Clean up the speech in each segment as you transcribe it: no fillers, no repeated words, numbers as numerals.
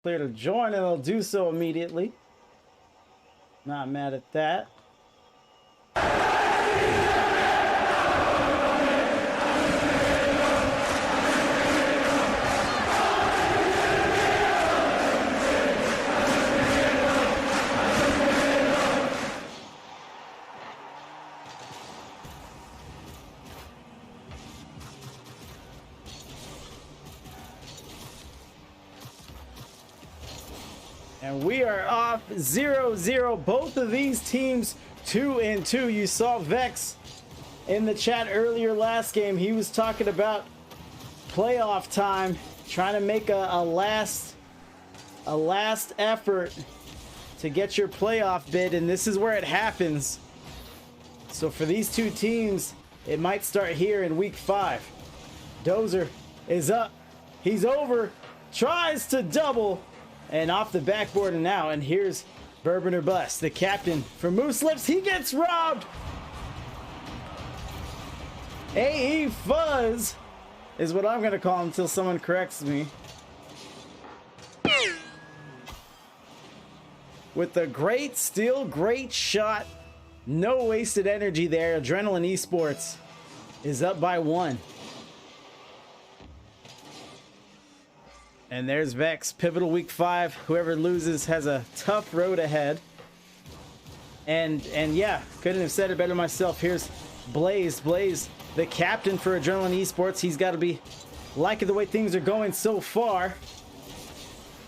Clear to join, and they'll do so immediately. Not mad at that. And we are off 0-0. Both of these teams 2-2. You saw Vex in the chat earlier last game. He was talking about playoff time, trying to make a last effort to get your playoff bid, and this is where it happens. So for these two teams, it might start here in week 5. Dozer is up. He's over. Tries to double. And off the backboard and now, and here's Bourbon or Bust, the captain for Moose Lips. He gets robbed. AE Fuzz is what I'm going to call him until someone corrects me. With a great steal, great shot. No wasted energy there. Adrenaline Esports is up by 1. And there's Vex, pivotal week 5. Whoever loses has a tough road ahead. And yeah, couldn't have said it better myself. Here's Blaze. Blaze, the captain for Adrenaline Esports. He's got to be liking the way things are going so far.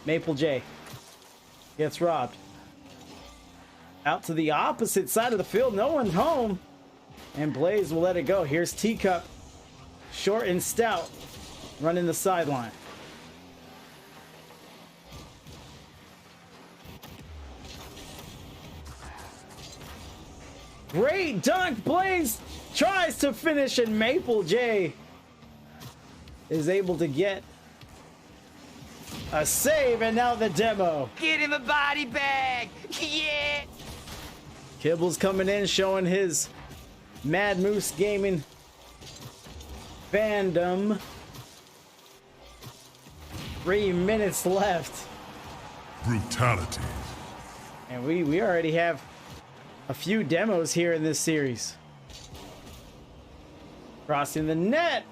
Maple J gets robbed. Out to the opposite side of the field. No one's home. And Blaze will let it go. Here's Teacup, short and stout, running the sideline. Great dunk. Blaze tries to finish, and Maple J is able to get a save, and now the demo. Get him a body bag. Yeah. Kibble's coming in, showing his Mad Moose Gaming fandom. 3 minutes left. Brutality. And we already have a few demos here in this series. Crossing the net.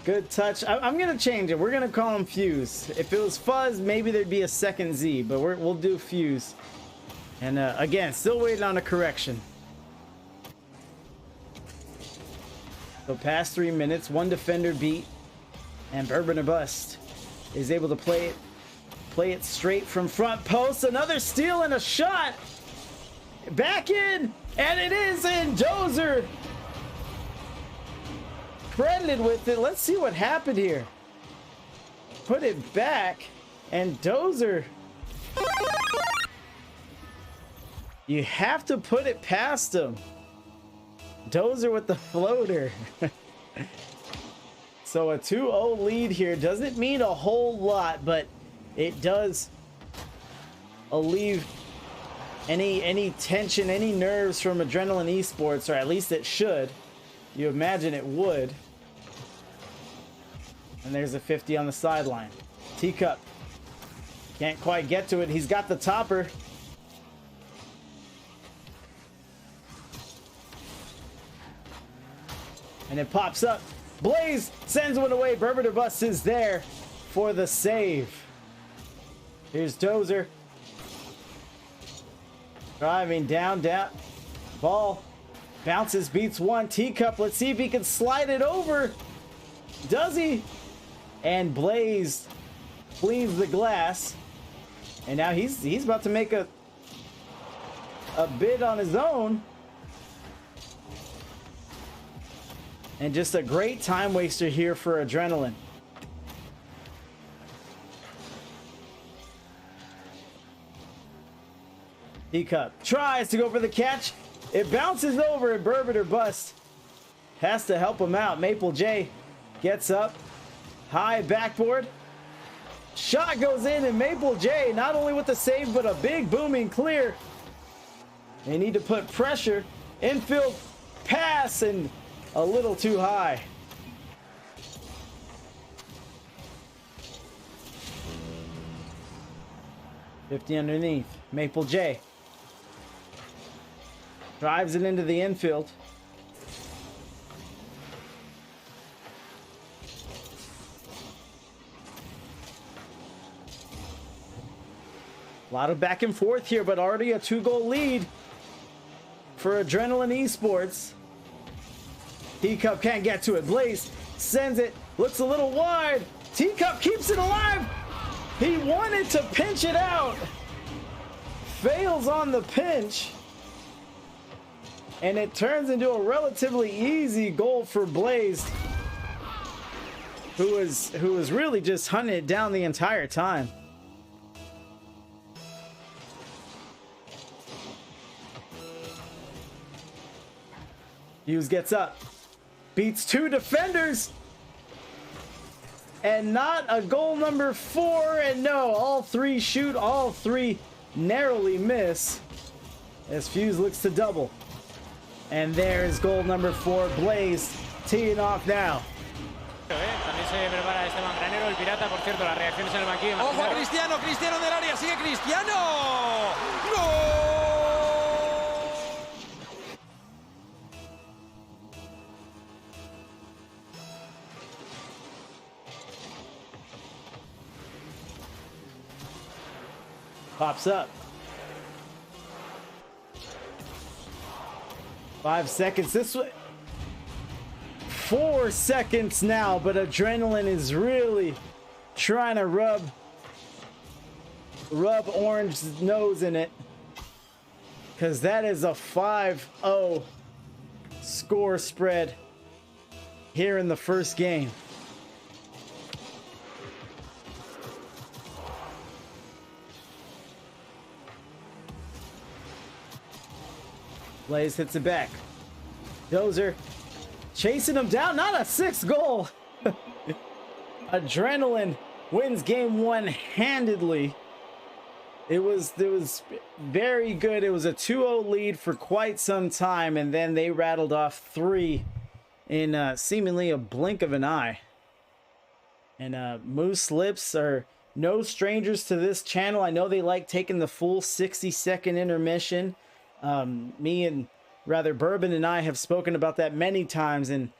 Good touch. I'm going to change it. We're going to call him Fuse. If it was Fuzz, maybe there'd be a second Z, but we'll do Fuse. And again, still waiting on a correction. So past 3 minutes, 1 defender beat, and Bourbon or Bust is able to play it straight from front post. Another steal and a shot. Back in, and it is in. Dozer credited with it. Let's see what happened here. Put it back, and Dozer, you have to put it past him. Dozer with the floater. So a 2-0 lead here doesn't mean a whole lot, but it does alleviate any tension, any nerves from Adrenaline Esports, or at least it should. You imagine it would. And there's a 50 on the sideline. Teacup can't quite get to it. He's got the topper. And it pops up. Blaze sends one away. Bourbon or Bust is there for the save. Here's Dozer. Driving down. Ball bounces, beats one. Teacup, let's see if he can slide it over. Does he? And Blaze cleans the glass. And now he's about to make a bid on his own. And just a great time waster here for Adrenaline. Teacup tries to go for the catch. It bounces over, and Bourbon or Bust has to help him out. Maple J gets up. High backboard. Shot goes in, and Maple J not only with the save, but a big booming clear. They need to put pressure. Infield pass, and a little too high. 50 underneath. Maple J drives it into the infield. A lot of back and forth here, but already a 2-goal lead for Adrenaline Esports. Teacup can't get to it. Blaze sends it. Looks a little wide. Teacup keeps it alive. He wanted to pinch it out. Fails on the pinch. And it turns into a relatively easy goal for Blaze, who was really just hunting it down the entire time. Hughes gets up, beats 2 defenders, and not a goal number 4. And no, all 3 shoot, all 3 narrowly miss as Fuse looks to double. And there's goal number 4. Blaze teeing off now. También se prepara este mangranero, el pirata, por cierto, las reacciones en el banquillo. ¡Ojo a Cristiano! ¡Cristiano en el área! ¡Sigue Cristiano! ¡Gol! Pops up. 5 seconds this way. 4 seconds now, but Adrenaline is really trying to rub Orange's nose in it, because that is a 5-0 score spread here in the first game. Blaze hits it back. Dozer chasing him down. Not a 6th goal. Adrenaline wins game 1 handedly. It was very good. It was a 2-0 lead for quite some time, and then they rattled off 3 in seemingly a blink of an eye. And Moose Lips are no strangers to this channel. I know they like taking the full 60-second intermission. Bourbon and I have spoken about that many times, and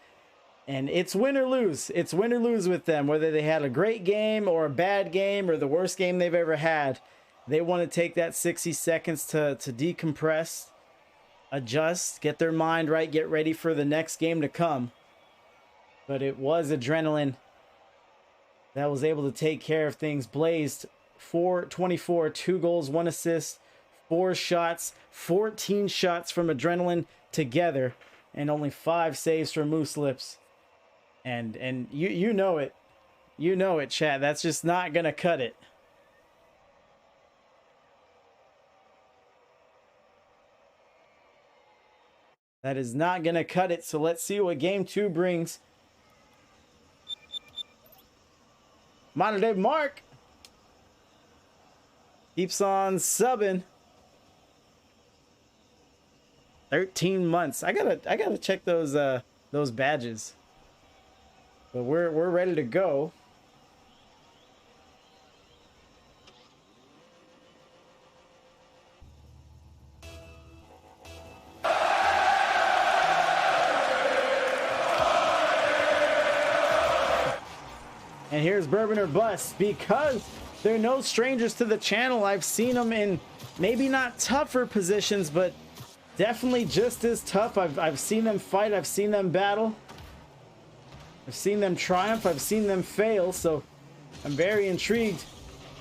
it's win or lose. It's win or lose with them, whether they had a great game or a bad game or the worst game they've ever had. They want to take that 60 seconds to decompress, adjust, get their mind right, get ready for the next game to come. But it was Adrenaline that was able to take care of things. Blazed 4-24, 2 goals, 1 assist, 4 shots, 14 shots from Adrenaline together, and only 5 saves from Moose Lips. And you know it. You know it, chat. That's just not gonna cut it. That is not gonna cut it. So let's see what game 2 brings. Modern Day Mark keeps on subbing. 13 months. I gotta check those badges. But we're ready to go. And here's Bourbon or Bust, because they're no strangers to the channel. I've seen them in maybe not tougher positions, but definitely just as tough. I've seen them fight. I've seen them battle. I've seen them triumph. I've seen them fail. So I'm very intrigued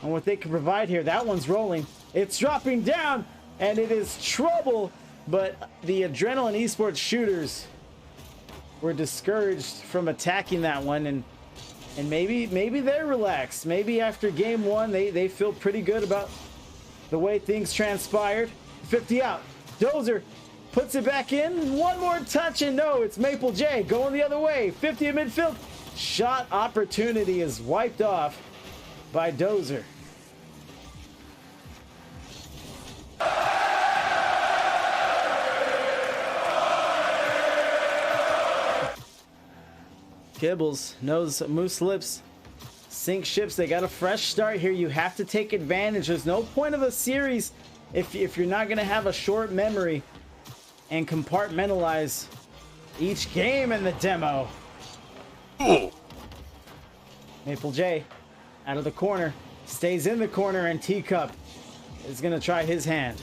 on what they can provide here. That one's rolling. It's dropping down, and it is trouble. But the Adrenaline Esports shooters were discouraged from attacking that one, and maybe they're relaxed. Maybe after game 1, they feel pretty good about the way things transpired. 50 out. Dozer puts it back in. One more touch, and no, it's Maple J going the other way. 50 in midfield. Shot opportunity is wiped off by Dozer. Kibbles knows Moose Lips sink ships. They got a fresh start here. You have to take advantage. There's no point of a series if you're not going to have a short memory and compartmentalize each game in the demo. Maple J out of the corner, stays in the corner, and Teacup is going to try his hand.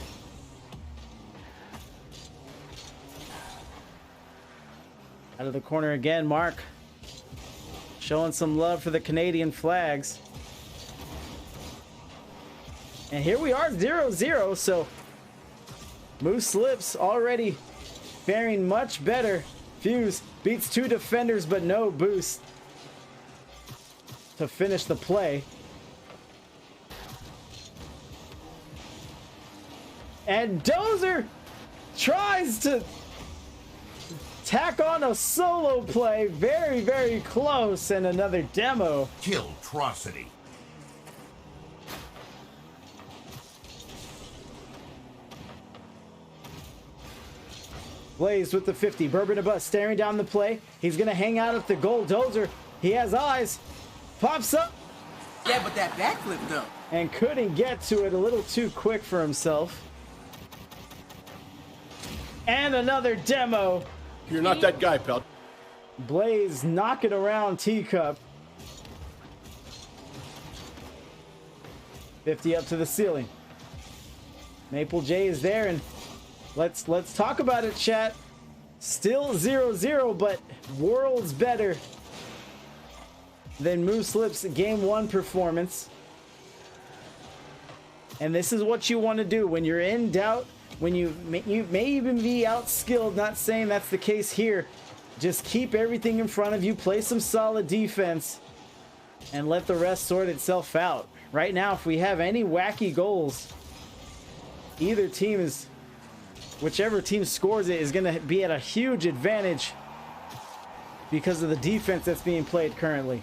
Out of the corner again, Mark showing some love for the Canadian flags. And here we are, 0-0, so Moose Lips already faring much better. Fuse beats 2 defenders, but no boost to finish the play. And Dozer tries to tack on a solo play. Very, very close. And another demo. Killtrocity. Blaze with the 50. Bourbon above, staring down the play. He's going to hang out at the goal. Dozer, he has eyes. Pops up. Yeah, but that backflip though. And couldn't get to it, a little too quick for himself. And another demo. You're not that guy, pal. Blaze knocking around Teacup. 50 up to the ceiling. Maple J is there, and let's talk about it, chat. Still 0-0, but worlds better than Moose Lips' game 1 performance. And this is what you want to do when you're in doubt, when you may even be outskilled. Not saying that's the case here. Just keep everything in front of you, play some solid defense, and let the rest sort itself out. Right now, if we have any wacky goals, either team is, whichever team scores it is going to be at a huge advantage because of the defense that's being played currently.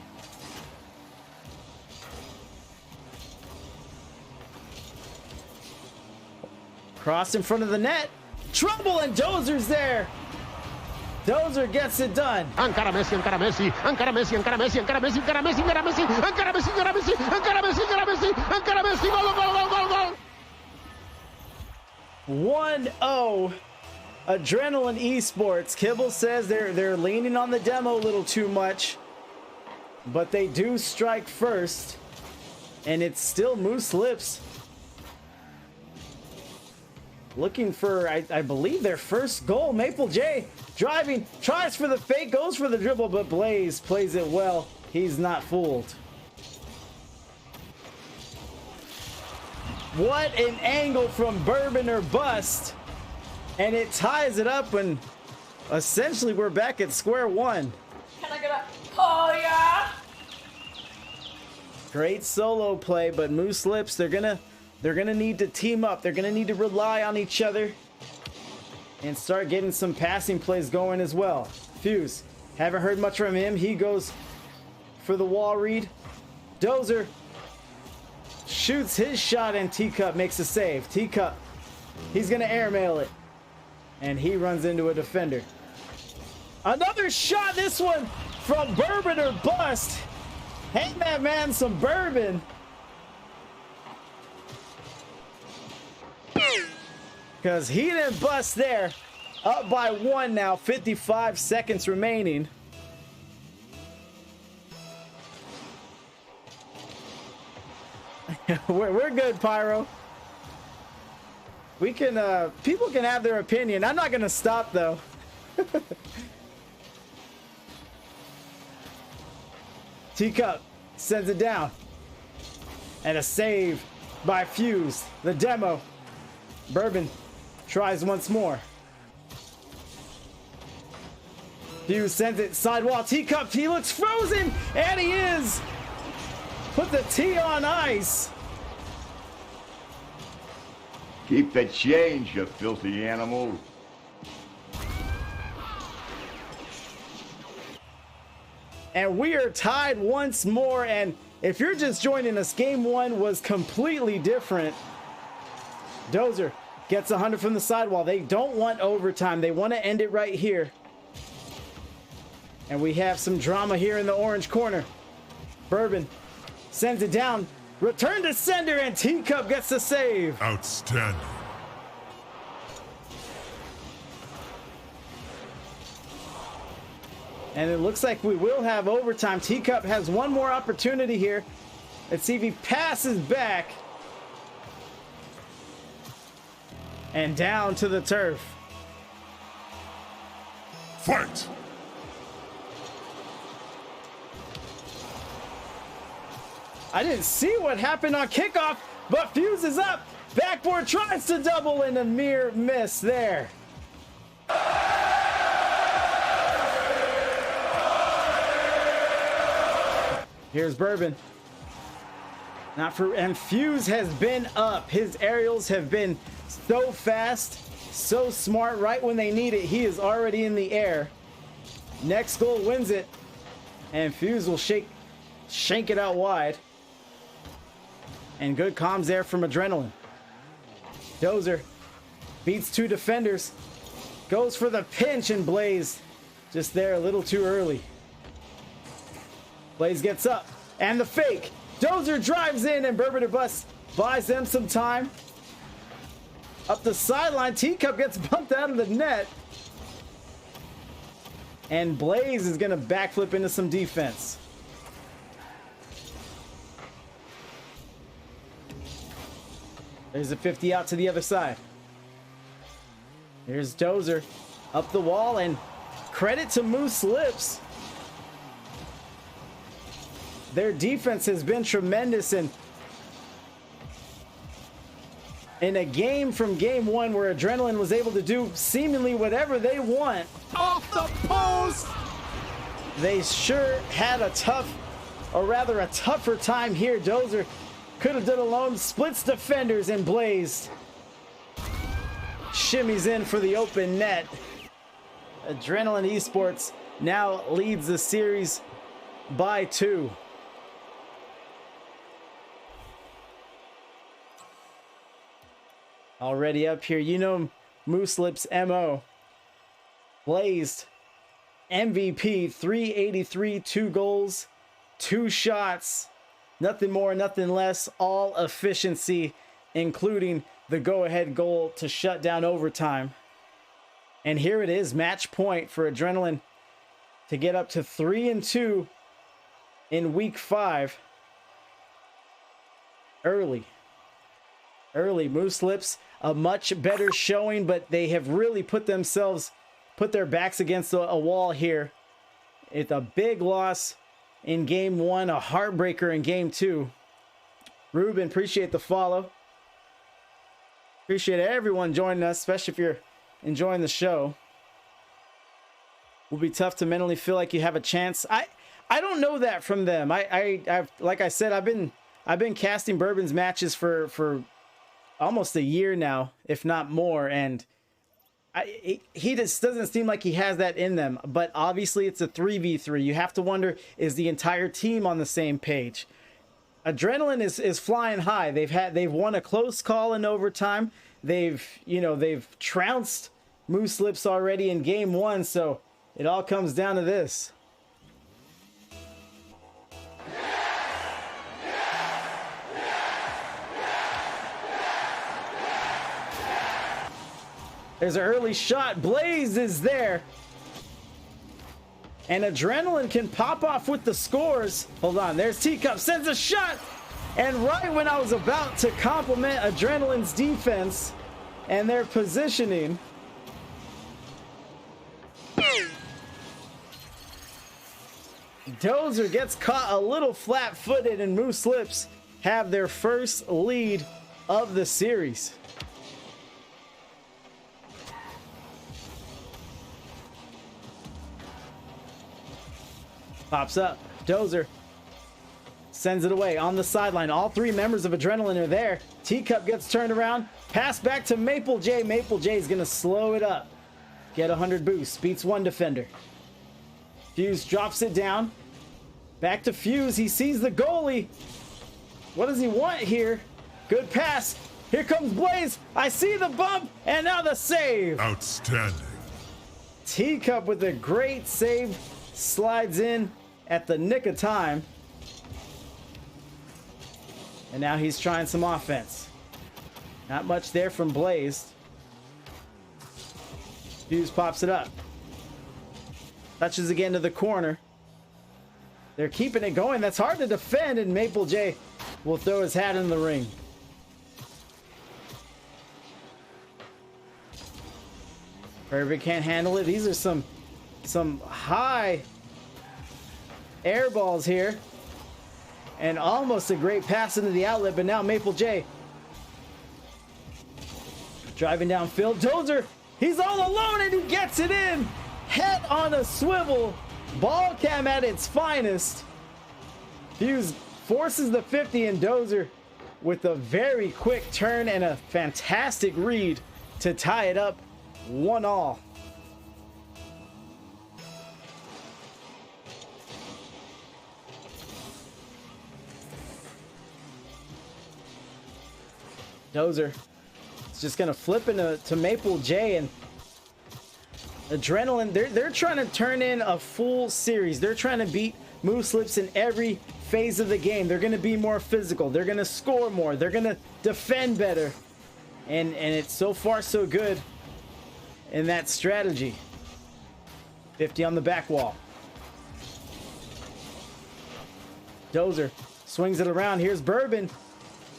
Cross in front of the net. Trouble, and Dozer's there. Dozer gets it done. Encara Messi, encara Messi, encara Messi, encara Messi, encara Messi, encara Messi, encara Messi, encara Messi, encara Messi, encara Messi, encara Messi, encara Messi, gol, gol, gol, gol, gol. 1-0. Adrenaline Esports. Kibble says they're leaning on the demo a little too much, but they do strike first, and it's still Moose Lips looking for, I believe, their first goal. Maple J driving, tries for the fake, goes for the dribble, but Blaze plays it well. He's not fooled. What an angle from Bourbon or Bust. And it ties it up, and essentially we're back at square one. Can I get a, oh yeah? Great solo play, but Moose Lips, they're gonna need to team up. They're gonna need to rely on each other and start getting some passing plays going as well. Fuse, haven't heard much from him. He goes for the wall read. Dozer shoots his shot, and Teacup makes a save. Teacup, he's gonna airmail it, and he runs into a defender. Another shot, this one from Bourbon or Bust. Hang that man some bourbon. Because he didn't bust there. Up by 1 now, 55 seconds remaining. We're good, Pyro. We can, people can have their opinion. I'm not going to stop, though. Teacup sends it down. And a save by Fuse. The demo. Bourbon tries once more. Fuse sends it sidewall. Teacup, he looks frozen, and he is. Put the T on ice. Keep the change, you filthy animal. And we are tied once more, and if you're just joining us, game 1 was completely different. Dozer gets 100 from the sidewall. They don't want overtime. They want to end it right here. And we have some drama here in the orange corner. Bourbon Sends it down. Return to sender, and Teacup gets the save. Outstanding. And it looks like we will have overtime. Teacup has one more opportunity here. Let's see if he passes back. And down to the turf. Fight! I didn't see what happened on kickoff, but Fuse is up. Backboard tries to double and a mere miss there. Here's Bourbon. And Fuse has been up. His aerials have been so fast, so smart. Right when they need it, he is already in the air. Next goal wins it, and Fuse will shank it out wide. And good comms there from Adrenaline. Dozer beats two defenders, goes for the pinch, and Blaze just there a little too early. Blaze gets up, and the fake. Dozer drives in, and Bourbon or Bust buys them some time. Up the sideline, Teacup gets bumped out of the net. And Blaze is gonna backflip into some defense. There's a 50 out to the other side. Here's Dozer up the wall, and credit to Moose Lips. Their defense has been tremendous, and in a game from game one where Adrenaline was able to do seemingly whatever they want Off the post! they sure had a tougher time here. Dozer could have done alone, splits defenders, and Blaze shimmies in for the open net. Adrenaline Esports now leads the series by 2. Already up here, you know Moose Lips MO. Blazed MVP, 383, 2 goals, 2 shots, nothing more, nothing less, all efficiency, including the go-ahead goal to shut down overtime. And here it is, match point for Adrenaline to get up to 3-2 in week 5. Early Moose Lips, a much better showing, but they have really put their backs against a wall here. It's a big loss in game 1, a heartbreaker in game 2. Ruben, appreciate the follow. Appreciate everyone joining us, especially if you're enjoying the show. Will be tough to mentally feel like you have a chance. I don't know that from them. I've like I said, I've been casting Bourbon's matches for almost a year now, if not more, and he just doesn't seem like he has that in them. But obviously it's a 3v3. You have to wonder, is the entire team on the same page? Adrenaline is flying high. They've won a close call in overtime. They've trounced Moose Lips already in game 1, so it all comes down to this. There's an early shot. Blaze is there. And Adrenaline can pop off with the scores. Hold on. There's Teacup. Sends a shot. And right when I was about to compliment Adrenaline's defense and their positioning, Dozer gets caught a little flat-footed, and Moose Lips have their first lead of the series. Pops up. Dozer sends it away on the sideline. All 3 members of Adrenaline are there. Teacup gets turned around. Pass back to Maple J. Maple J is going to slow it up. Get 100 boost. Beats 1 defender. Fuse drops it down. Back to Fuse. He sees the goalie. What does he want here? Good pass. Here comes Blaze. I see the bump. And now the save. Outstanding. Teacup with a great save. Slides in at the nick of time. And now he's trying some offense. Not much there from Blazed. Fuse pops it up. Touches again to the corner. They're keeping it going. That's hard to defend, and Maple J will throw his hat in the ring. Herbie can't handle it. These are some high air balls here. And almost a great pass into the outlet, but now Maple J driving downfield. Dozer, he's all alone and he gets it in. Head on a swivel. Ball cam at its finest. Fuse forces the 50, and Dozer with a very quick turn and a fantastic read to tie it up 1-1. Dozer is just gonna flip into Maple J, and Adrenaline, they're trying to turn in a full series. They're trying to beat move slips in every phase of the game. They're gonna be more physical. They're gonna score more. They're gonna defend better. And it's so far so good in that strategy. 50 on the back wall. Dozer swings it around. Here's Bourbon.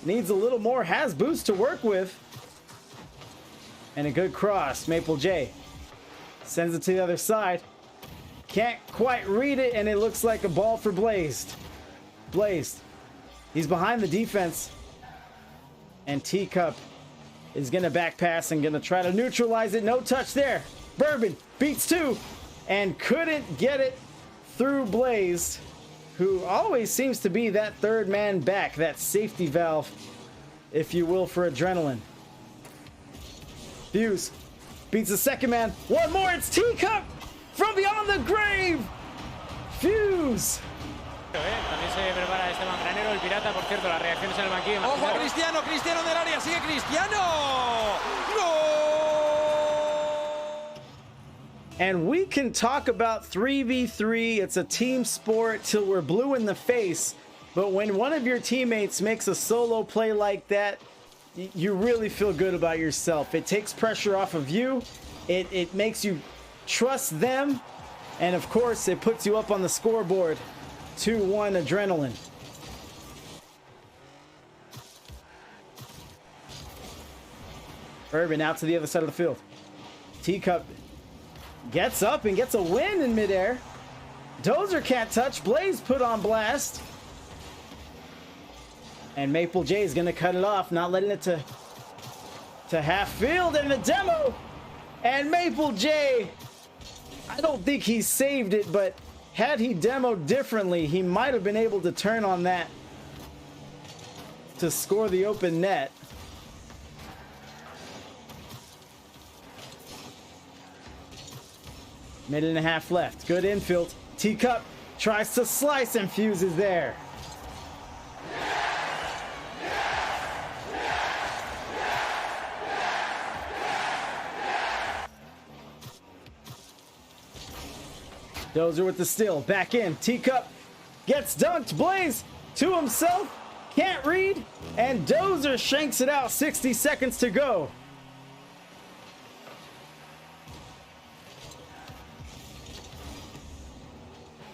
Needs a little more. Has boost to work with. And a good cross. Maple J sends it to the other side. Can't quite read it, and it looks like a ball for Blazed. Blazed. He's behind the defense. And Teacup is going to back pass and going to try to neutralize it. No touch there. Bourbon beats two and couldn't get it through Blazed, who always seems to be that third man back, that safety valve, if you will, for Adrenaline. Fuse beats the second man. One more. It's Teacup from beyond the grave. Fuse. También se prepara Esteban Granero, el pirata, por cierto, las reacciones en el banquillo. Ojo a Cristiano, Cristiano en el área, sigue Cristiano. ¡Gol! And we can talk about 3v3. It's a team sport till we're blue in the face. But when one of your teammates makes a solo play like that, you really feel good about yourself. It takes pressure off of you. It makes you trust them. And of course, it puts you up on the scoreboard. 2-1 Adrenaline. Urban out to the other side of the field. Teacup gets up and gets a win in midair. Dozer can't touch. Blaze put on blast. And Maple J is going to cut it off, not letting it to half field, and the demo. And Maple J, I don't think he saved it, but had he demoed differently, he might have been able to turn on that to score the open net. Minute and a half left. Good infield. Teacup tries to slice and Fuse is there. Dozer with the steal. Back in. Teacup gets dunked. Blaze to himself. Can't read. And Dozer shanks it out. 60 seconds to go.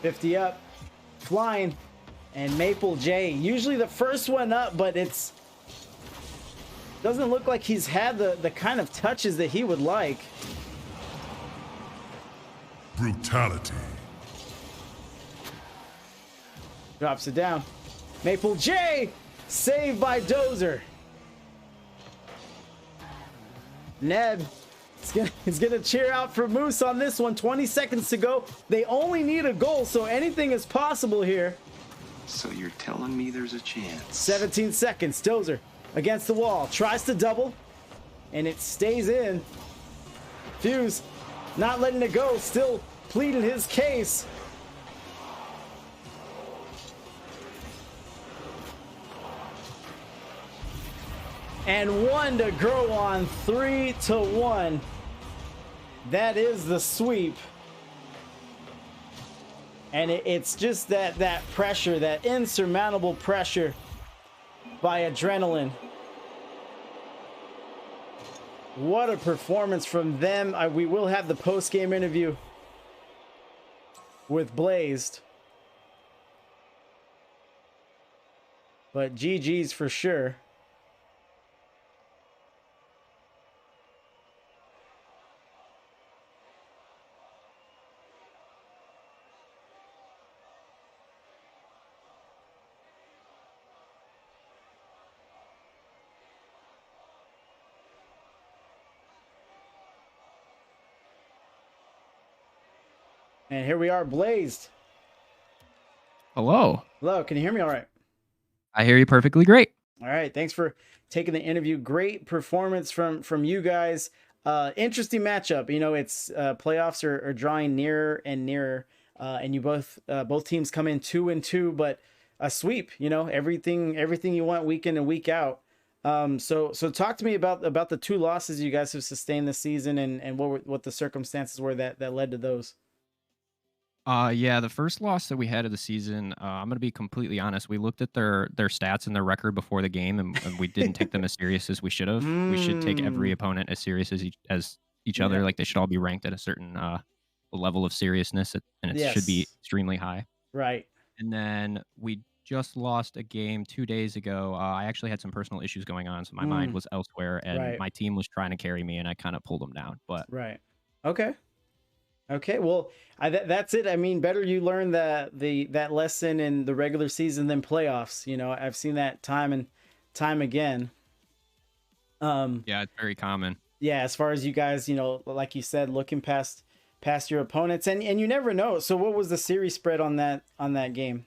$50 up. Flying. And Maple J. Usually the first one up, but it's doesn't look like he's had the kind of touches that he would like. Brutality. Drops it down. Maple J saved by Dozer. Ned is gonna cheer out for Moose on this one. 20 seconds to go. They only need a goal, so anything is possible here. So you're telling me there's a chance? 17 seconds. Dozer against the wall. Tries to double, and it stays in. Fuse not letting it go. Still pleading his case. And one to grow on. 3-1. That is the sweep. And it's just that pressure, that insurmountable pressure by Adrenaline. What a performance from them. We will have the post-game interview with Blazed. But GG's for sure. And here we are, Blazed. Hello. Hello, can you hear me all right? I hear you perfectly great. All right, thanks for taking the interview. Great performance from you guys. Interesting matchup. You know, it's playoffs are drawing nearer and nearer, and you both teams come in 2-2, but a sweep. You know, everything you want week in and week out. So talk to me about the 2 losses you guys have sustained this season, and what the circumstances were that led to those. Yeah, the first loss that we had of the season, I'm going to be completely honest. We looked at their stats and their record before the game, and we didn't take them as serious as we should have. We should take every opponent as serious as each other. Like, they should all be ranked at a certain level of seriousness, and it should be extremely high. Right. And then we just lost a game 2 days ago. I actually had some personal issues going on, so my mind was elsewhere, and my team was trying to carry me, and I kind of pulled them down. But right. Okay, well, that's it. I mean, better you learn that lesson in the regular season than playoffs. You know, I've seen that time and time again. Yeah, it's very common. Yeah, as far as you guys, you know, like you said, looking past your opponents, and you never know. So, what was the series spread on that game,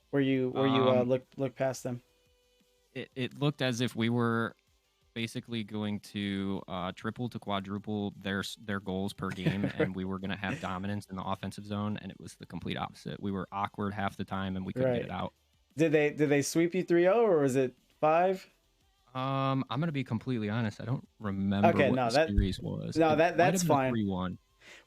where you looked past them? It looked as if we were basically going to triple to quadruple their goals per game, and we were going to have dominance in the offensive zone, and it was the complete opposite. We were awkward half the time, and we couldn't get it out. Did they sweep you 3-0, or was it 5? I'm going to be completely honest. I don't remember what the series was. No, that's fine. 3-1.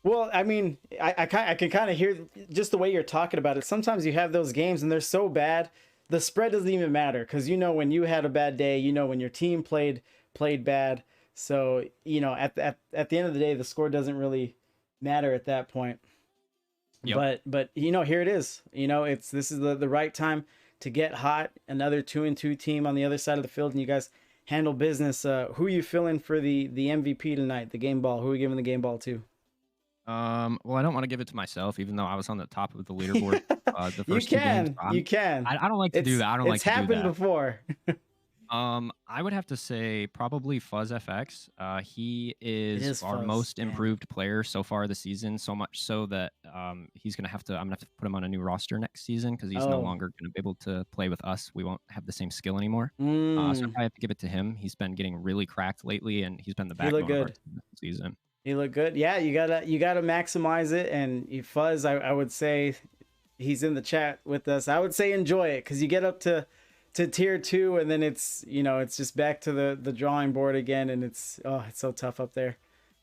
Well, I mean, I can kind of hear just the way you're talking about it. Sometimes you have those games and they're so bad, the spread doesn't even matter, because you know when you had a bad day, you know when your team played bad. So, you know, at the end of the day, the score doesn't really matter at that point. Yep. But you know, here it is. You know, this is the right time to get hot. Another 2-2 team on the other side of the field, and you guys handle business. Who are you feeling for the MVP tonight? The game ball. Who are we giving the game ball to? Well, I don't want to give it to myself, even though I was on the top of the leaderboard. The first 2 games. You can. I don't like to do that. I don't like to do that. It's happened before. I would have to say probably Fuzz FX. He is our most improved player so far this season. So much so that I'm gonna have to put him on a new roster next season, because he's no longer gonna be able to play with us. We won't have the same skill anymore. So I have to give it to him. He's been getting really cracked lately, and he's been the backbone of our team this season. He looked good. Yeah, you gotta maximize it. And Fuzz, I would say, he's in the chat with us. I would say enjoy it, because you get up to tier 2, and then it's just back to the drawing board again, and it's so tough up there.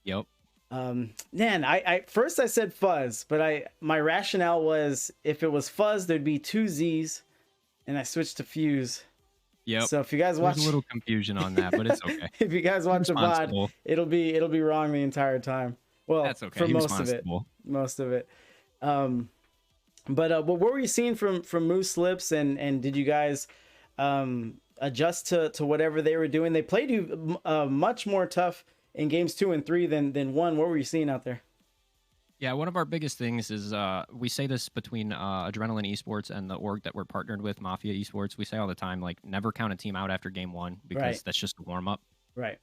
Yep. Man, I first I said Fuzz, but my rationale was, if it was Fuzz, there'd be 2 Z's, and I switched to Fuse. Yep. So if you guys watch, there's a little confusion on that, but it's okay. If you guys watch a VOD, it'll be wrong the entire time. Well, that's okay. For most of it. But what were you seeing from Moose Lips, and did you guys adjust to whatever they were doing? They played you much more tough in games 2 and 3 than 1. What were you seeing out there? Yeah, one of our biggest things is we say this between Adrenaline Esports and the org that we're partnered with, Mafia Esports. We say all the time, like, never count a team out after game 1, because that's just a warm up. Right.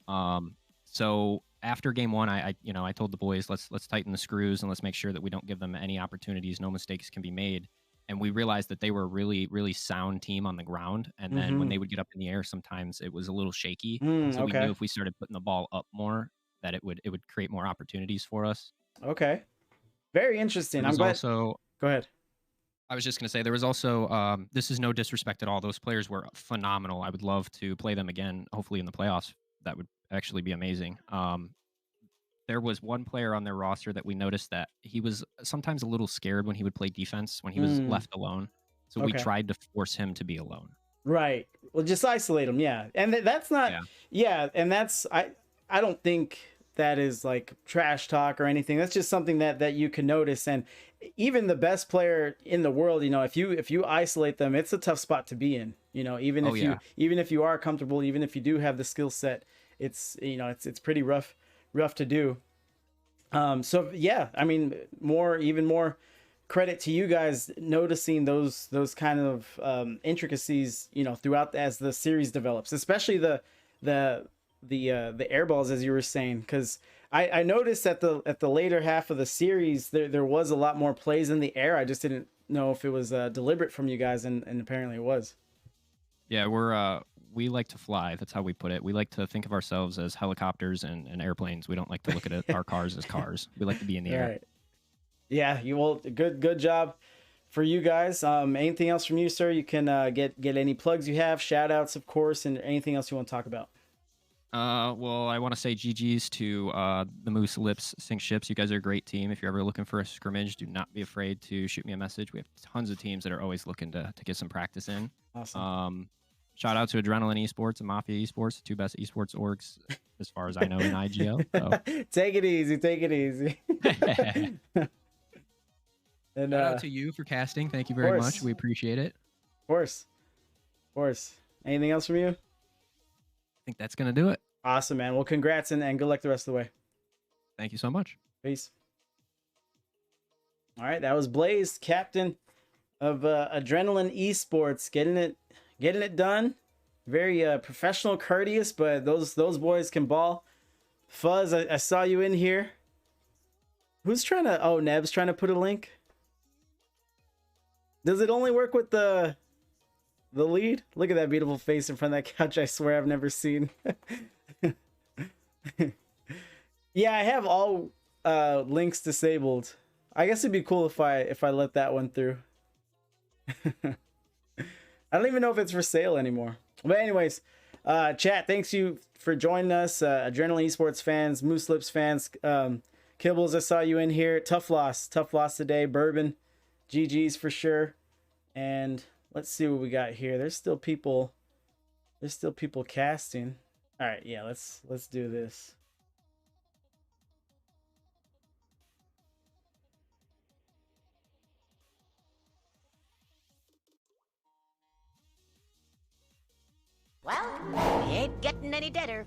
So after game 1, I told the boys, let's tighten the screws, and let's make sure that we don't give them any opportunities. No mistakes can be made. And we realized that they were a really, really sound team on the ground. And then when they would get up in the air, sometimes it was a little shaky. So we knew if we started putting the ball up more, that it would create more opportunities for us. Okay. Very interesting. I'm glad. Also, go ahead. I was just going to say, there was also, this is no disrespect at all. Those players were phenomenal. I would love to play them again, hopefully in the playoffs. That would actually be amazing. There was one player on their roster that we noticed that he was sometimes a little scared when he would play defense, when he was left alone. So we tried to force him to be alone. Right. Well, just isolate them, yeah. And that's not, and that's I don't think that is like trash talk or anything. That's just something that you can notice. And even the best player in the world, you know, if you isolate them, it's a tough spot to be in. You know, even if you are comfortable, even if you do have the skill set, it's, you know, it's pretty rough to do. So yeah, I mean, even more credit to you guys noticing those kind of intricacies, you know, throughout as the series develops, especially the air balls, as you were saying, because I noticed at the later half of the series there was a lot more plays in the air. I just didn't know if it was deliberate from you guys, and apparently it was. Yeah, we like to fly. That's how we put it. We like to think of ourselves as helicopters and airplanes. We don't like to look at our cars as cars. We like to be in the air. Right. Yeah, good job for you guys. Anything else from you, sir? You can get any plugs you have, shout outs, of course, and anything else you want to talk about. Well, I want to say GG's to the Moose Lips Sink Ships. You guys are a great team. If you're ever looking for a scrimmage, do not be afraid to shoot me a message. We have tons of teams that are always looking to get some practice in. Awesome. Shout out to Adrenaline Esports and Mafia Esports, the two best esports orgs as far as I know in IGL. So. Take it easy. And shout out to you for casting. Thank you very much. We appreciate it. Of course. Anything else from you? I think that's going to do it. Awesome, man. Well, congrats and good luck the rest of the way. Thank you so much. Peace. All right, that was Blaze, captain of Adrenaline Esports, getting it done. Very professional, courteous, but those boys can ball. Fuzz, I saw you in here. Who's trying to... Oh, Neb's trying to put a link. Does it only work with the lead? Look at that beautiful face in front of that couch. I swear I've never seen. Yeah, I have all links disabled. I guess it'd be cool if I let that one through. I don't even know if it's for sale anymore. But anyways, chat, thanks you for joining us. Adrenaline Esports fans, Moose Lips fans, Kibbles, I saw you in here. Tough loss today. Bourbon, GG's for sure. And let's see what we got here. There's still people casting. All right, yeah, let's do this. Well, we ain't getting any deader.